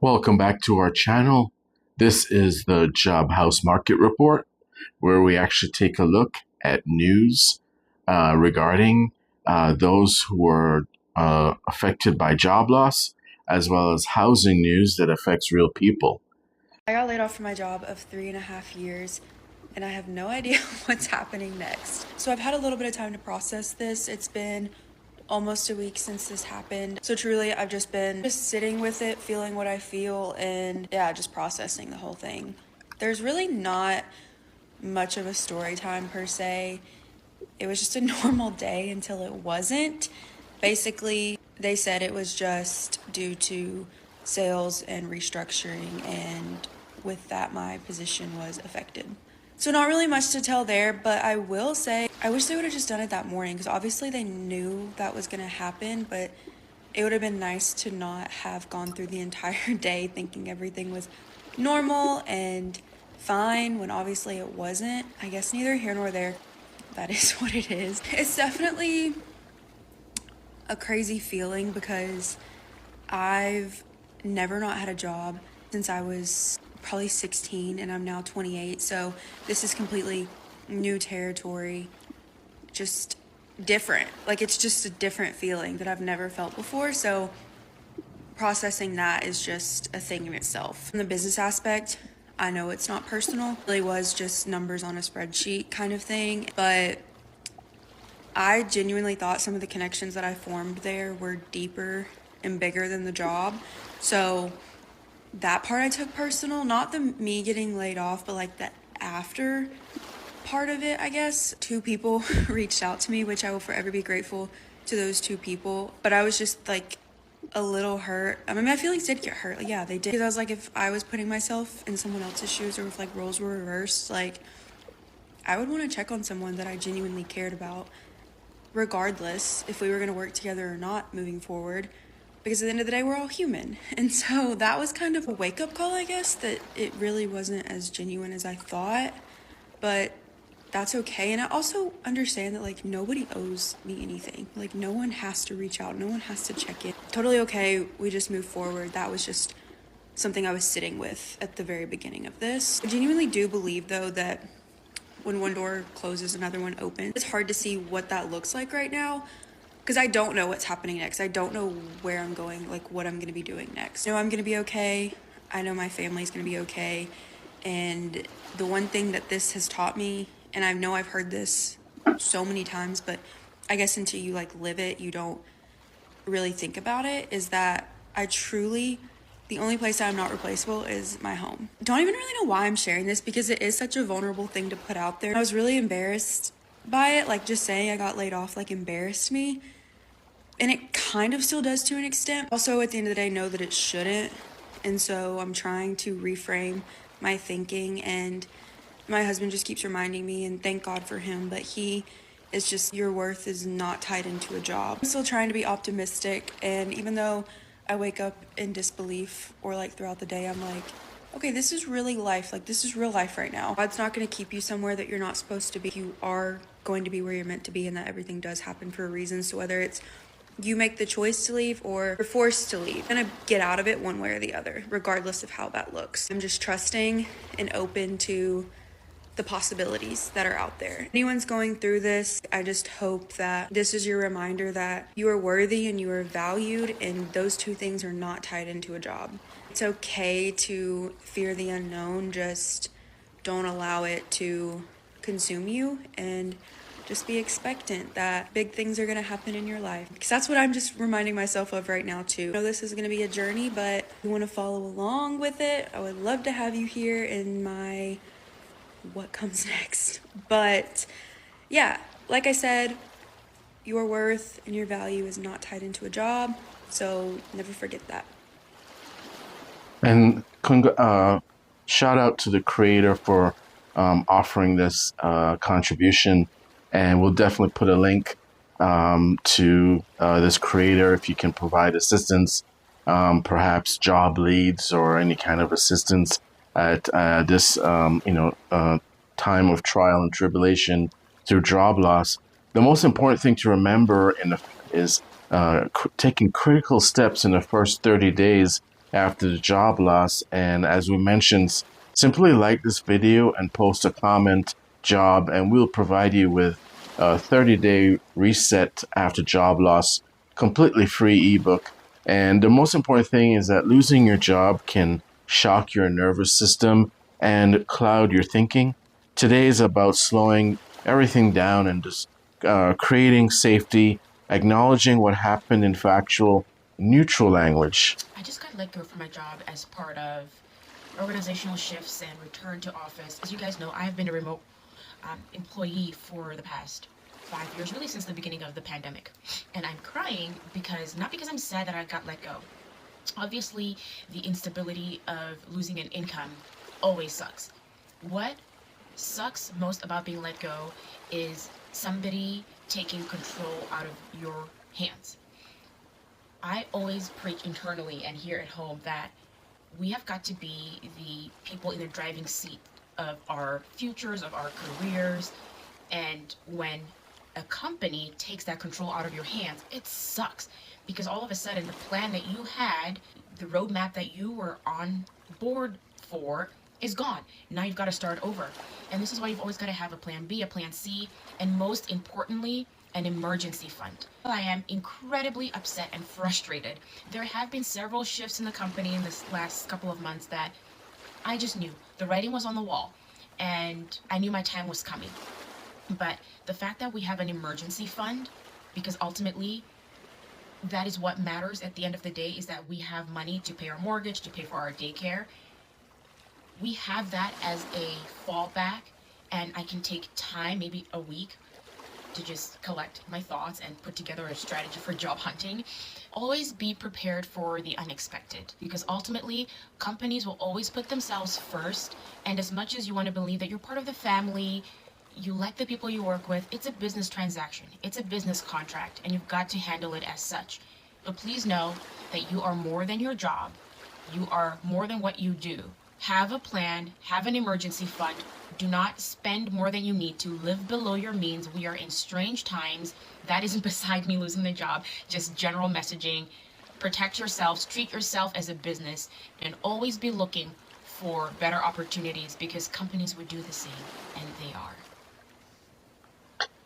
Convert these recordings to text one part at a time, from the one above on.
Welcome back to our channel. This is the Job House Market Report, where we actually take a look at news regarding those who are affected by job loss, as well as housing news that affects real people. I got laid off from my job of 3.5 years, and I have no idea what's happening next. So I've had a little bit of time to process this. It's been almost a week since this happened. So truly, I've just been sitting with it, feeling what I feel, and just processing the whole thing. There's really not much of a story time per se. It was just a normal day until it wasn't. Basically, they said it was just due to sales and restructuring, and with that, my position was affected. So not really much to tell there, but I will say I wish they would have just done it that morning, because obviously they knew that was going to happen, but it would have been nice to not have gone through the entire day thinking everything was normal and fine when obviously it wasn't. I guess neither here nor there. That is what it is. It's definitely a crazy feeling because I've never not had a job since I was probably 16, and I'm now 28. So this is completely new territory, just different. Like, it's just a different feeling that I've never felt before. So processing that is just a thing in itself. From the business aspect, I know it's not personal. It really was just numbers on a spreadsheet kind of thing. But I genuinely thought some of the connections that I formed there were deeper and bigger than the job. So that part I took personal, not the me getting laid off, but like the after part of it, I guess. 2 people reached out to me, which I will forever be grateful to those 2 people. But I was just like a little hurt. I mean, my feelings did get hurt. Like, yeah, they did. Because I was like, if I was putting myself in someone else's shoes, or if like roles were reversed, like I would want to check on someone that I genuinely cared about, regardless if we were going to work together or not moving forward. Because at the end of the day, we're all human. And so that was kind of a wake-up call, I guess, that it really wasn't as genuine as I thought. But that's okay. And I also understand that, like, nobody owes me anything. Like, no one has to reach out. No one has to check in. Totally okay. We just move forward. That was just something I was sitting with at the very beginning of this. I genuinely do believe, though, that when one door closes, another one opens. It's hard to see what that looks like right now, because I don't know what's happening next. I don't know where I'm going, like what I'm going to be doing next. I know I'm going to be okay. I know my family's going to be okay. And the one thing that this has taught me, and I know I've heard this so many times, but I guess until you like live it, you don't really think about it, is that the only place I'm not replaceable is my home. Don't even really know why I'm sharing this, because it is such a vulnerable thing to put out there. I was really embarrassed by it. Like, just saying I got laid off like embarrassed me, and it kind of still does to an extent. Also, at the end of the day, know that it shouldn't. And so I'm trying to reframe my thinking, and my husband just keeps reminding me, and thank God for him, but he is just, your worth is not tied into a job. I'm still trying to be optimistic, and even though I wake up in disbelief, or like throughout the day, I'm like, okay, this is really life. Like, this is real life right now. God's not going to keep you somewhere that you're not supposed to be. You are going to be where you're meant to be, and that everything does happen for a reason. So whether it's you make the choice to leave or you're forced to leave, you're gonna get out of it one way or the other, regardless of how that looks. I'm just trusting and open to the possibilities that are out there. Anyone's going through this, I just hope that this is your reminder that you are worthy and you are valued, and those 2 things are not tied into a job. It's okay to fear the unknown. Just don't allow it to consume you, and just be expectant that big things are going to happen in your life. Because that's what I'm just reminding myself of right now too. I know this is going to be a journey, but if you want to follow along with it, I would love to have you here in my what comes next. But yeah, like I said, your worth and your value is not tied into a job, so never forget that. And shout out to the creator for offering this contribution. And we'll definitely put a link to this creator if you can provide assistance, perhaps job leads or any kind of assistance at this time of trial and tribulation through job loss. The most important thing to remember is taking critical steps in the first 30 days after the job loss. And as we mentioned, simply like this video and post a comment job, and we'll provide you with a 30-day reset after job loss, completely free ebook. And the most important thing is that losing your job can shock your nervous system and cloud your thinking. Today is about slowing everything down and just creating safety, acknowledging what happened in factual, neutral language. I just got let go from my job as part of organizational shifts and return to office. As you guys know, I have been a remote employee for the past 5 years, really since the beginning of the pandemic. And I'm crying because, not because I'm sad that I got let go. Obviously, the instability of losing an income always sucks. What sucks most about being let go is somebody taking control out of your hands. I always preach internally and here at home that we have got to be the people in the driving seat of our futures, of our careers. And when a company takes that control out of your hands, it sucks, because all of a sudden the plan that you had, the roadmap that you were on board for, is gone. Now you've got to start over. And this is why you've always got to have a plan B, a plan C, and most importantly, an emergency fund. I am incredibly upset and frustrated. There have been several shifts in the company in this last couple of months that I just knew the writing was on the wall, and I knew my time was coming. But the fact that we have an emergency fund, because ultimately that is what matters at the end of the day, is that we have money to pay our mortgage, to pay for our daycare. We have that as a fallback, and I can take time, maybe a week, to just collect my thoughts and put together a strategy for job hunting. Always be prepared for the unexpected, because ultimately companies will always put themselves first. And as much as you want to believe that you're part of the family, you like the people you work with, it's a business transaction, it's a business contract, and you've got to handle it as such. But please know that you are more than your job. You are more than what you do. Have a plan, have an emergency fund. Do not spend more than you need to. Live below your means. We are in strange times. That isn't beside me losing the job, just general messaging. Protect yourselves, treat yourself as a business, and always be looking for better opportunities, because companies would do the same, and they are.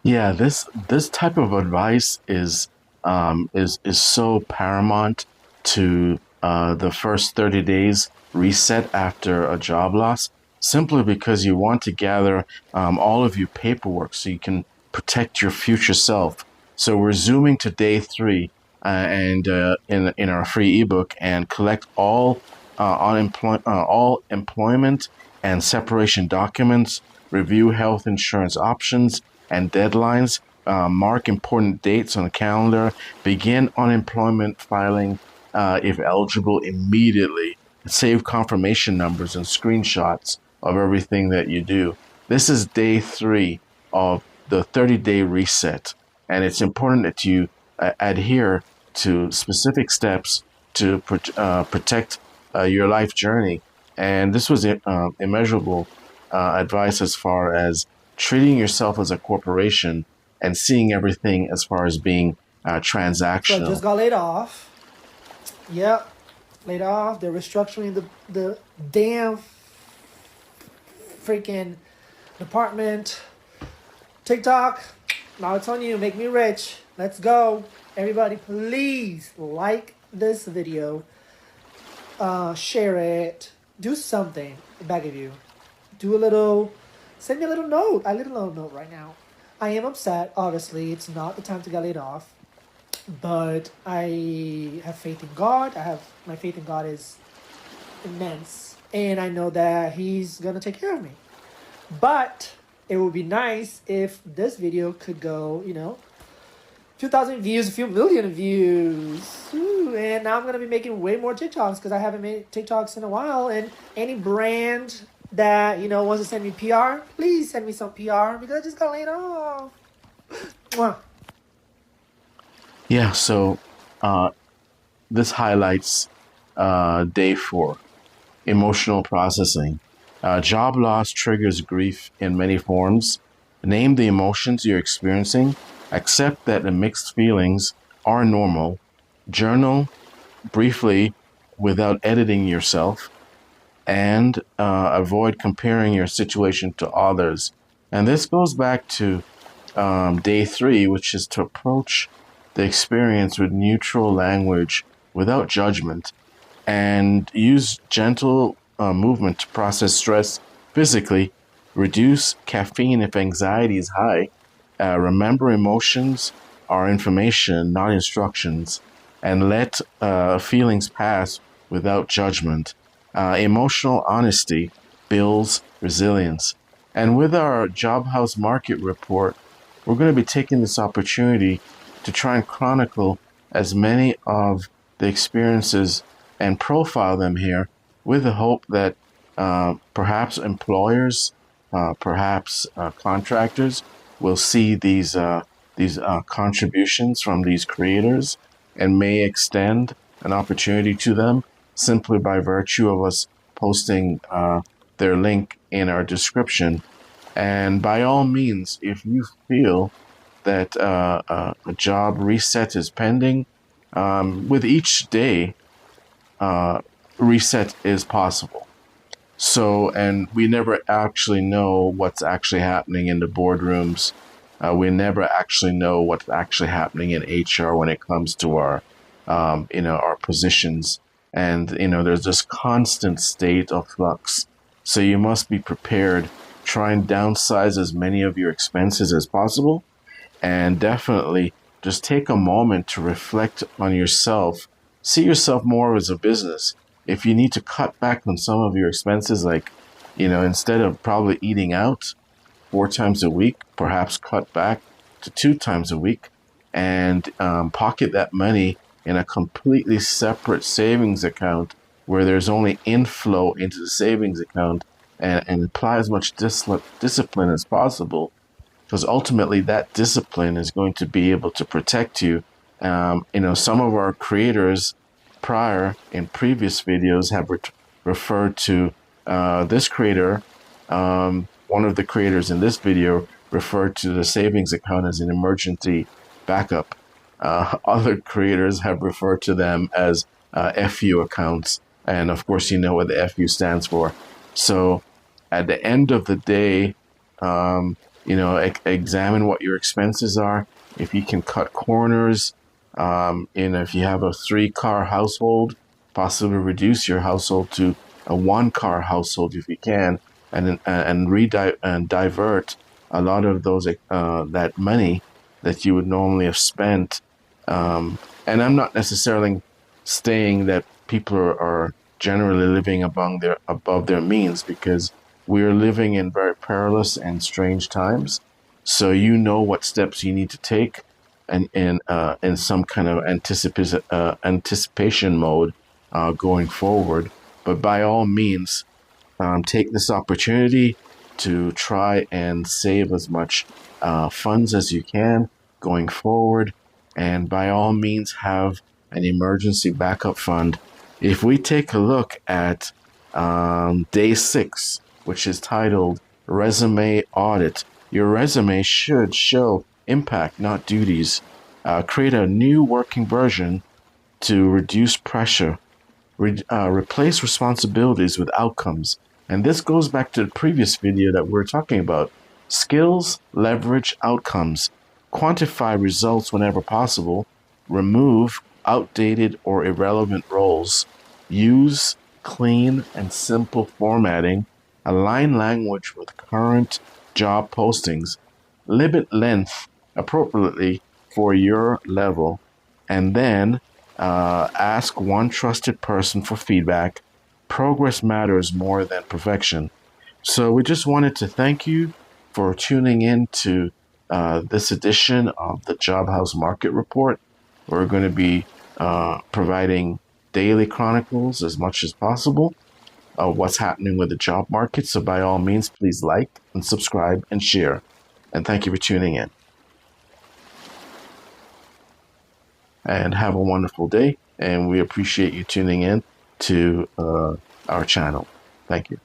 Yeah, this type of advice is so paramount to the first 30 days reset after a job loss, simply because you want to gather all of your paperwork so you can protect your future self. So we're zooming to day 3 and in our free ebook, and collect all employment and separation documents, review health insurance options and deadlines, mark important dates on the calendar, begin unemployment filing if eligible immediately, save confirmation numbers and screenshots of everything that you do. This is day 3 of the 30-day reset, and it's important that you adhere to specific steps to protect your life journey. And this was immeasurable advice as far as treating yourself as a corporation and seeing everything as far as being So I transactional. just got laid off. Yep, laid off. They're restructuring the damn freaking department. TikTok, now it's on you. Make me rich. Let's go. Everybody, please like this video. Share it. Do something. I beg of you. Do a little. Send me a little note. A little note right now. I am upset. Obviously, it's not the time to get laid off. But I have faith in God. My faith in God is immense, and I know that He's gonna take care of me. But it would be nice if this video could go, a few thousand views, a few million views. Ooh, and now I'm gonna be making way more TikToks, because I haven't made TikToks in a while. And any brand that wants to send me PR, please send me some PR, because I just got laid off. Mwah. Yeah, so this highlights day 4, emotional processing. Job loss triggers grief in many forms. Name the emotions you're experiencing. Accept that the mixed feelings are normal. Journal briefly without editing yourself, and avoid comparing your situation to others. And this goes back to day 3, which is to approach the experience with neutral language without judgment, and use gentle movement to process stress physically, reduce caffeine if anxiety is high, remember emotions are information, not instructions, and let feelings pass without judgment. Emotional honesty builds resilience. And with our Job House Market Report, we're going to be taking this opportunity to try and chronicle as many of the experiences and profile them here, with the hope that perhaps employers, perhaps contractors will see these contributions from these creators and may extend an opportunity to them simply by virtue of us posting their link in our description. And by all means, if you feel that a job reset is pending, with each day, reset is possible. So, and we never actually know what's actually happening in the boardrooms. We never actually know what's actually happening in HR when it comes to our, our positions. And, there's this constant state of flux. So you must be prepared. Try and downsize as many of your expenses as possible. And definitely just take a moment to reflect on yourself. See yourself more as a business. If you need to cut back on some of your expenses, like, instead of probably eating out 4 times a week, perhaps cut back to 2 times a week, and pocket that money in a completely separate savings account where there's only inflow into the savings account, and apply as much discipline as possible, because ultimately that discipline is going to be able to protect you. Some of our creators in previous videos have referred to this creator. One of the creators in this video referred to the savings account as an emergency backup. Other creators have referred to them as FU accounts. And of course, you know what the FU stands for. So at the end of the day, examine what your expenses are. If you can cut corners, if you have a 3-car household, possibly reduce your household to a 1-car household if you can, and divert a lot of those that money that you would normally have spent. And I'm not necessarily saying that people are generally living above their means, because we're living in very perilous and strange times. So what steps you need to take, and in some kind of anticipation mode going forward. But by all means, take this opportunity to try and save as much funds as you can going forward, and by all means have an emergency backup fund. If we take a look at day 6, which is titled Resume Audit, your resume should show impact, not duties. Create a new working version to reduce pressure. Replace responsibilities with outcomes. And this goes back to the previous video that we're talking about. Skills leverage outcomes. Quantify results whenever possible. Remove outdated or irrelevant roles. Use clean and simple formatting. Align language with current job postings. Limit length appropriately for your level. And then ask one trusted person for feedback. Progress matters more than perfection. So we just wanted to thank you for tuning in to this edition of the Job House Market Report. We're going to be providing daily chronicles as much as possible of what's happening with the job market. So by all means, please like and subscribe and share. And thank you for tuning in. And have a wonderful day. And we appreciate you tuning in to our channel. Thank you.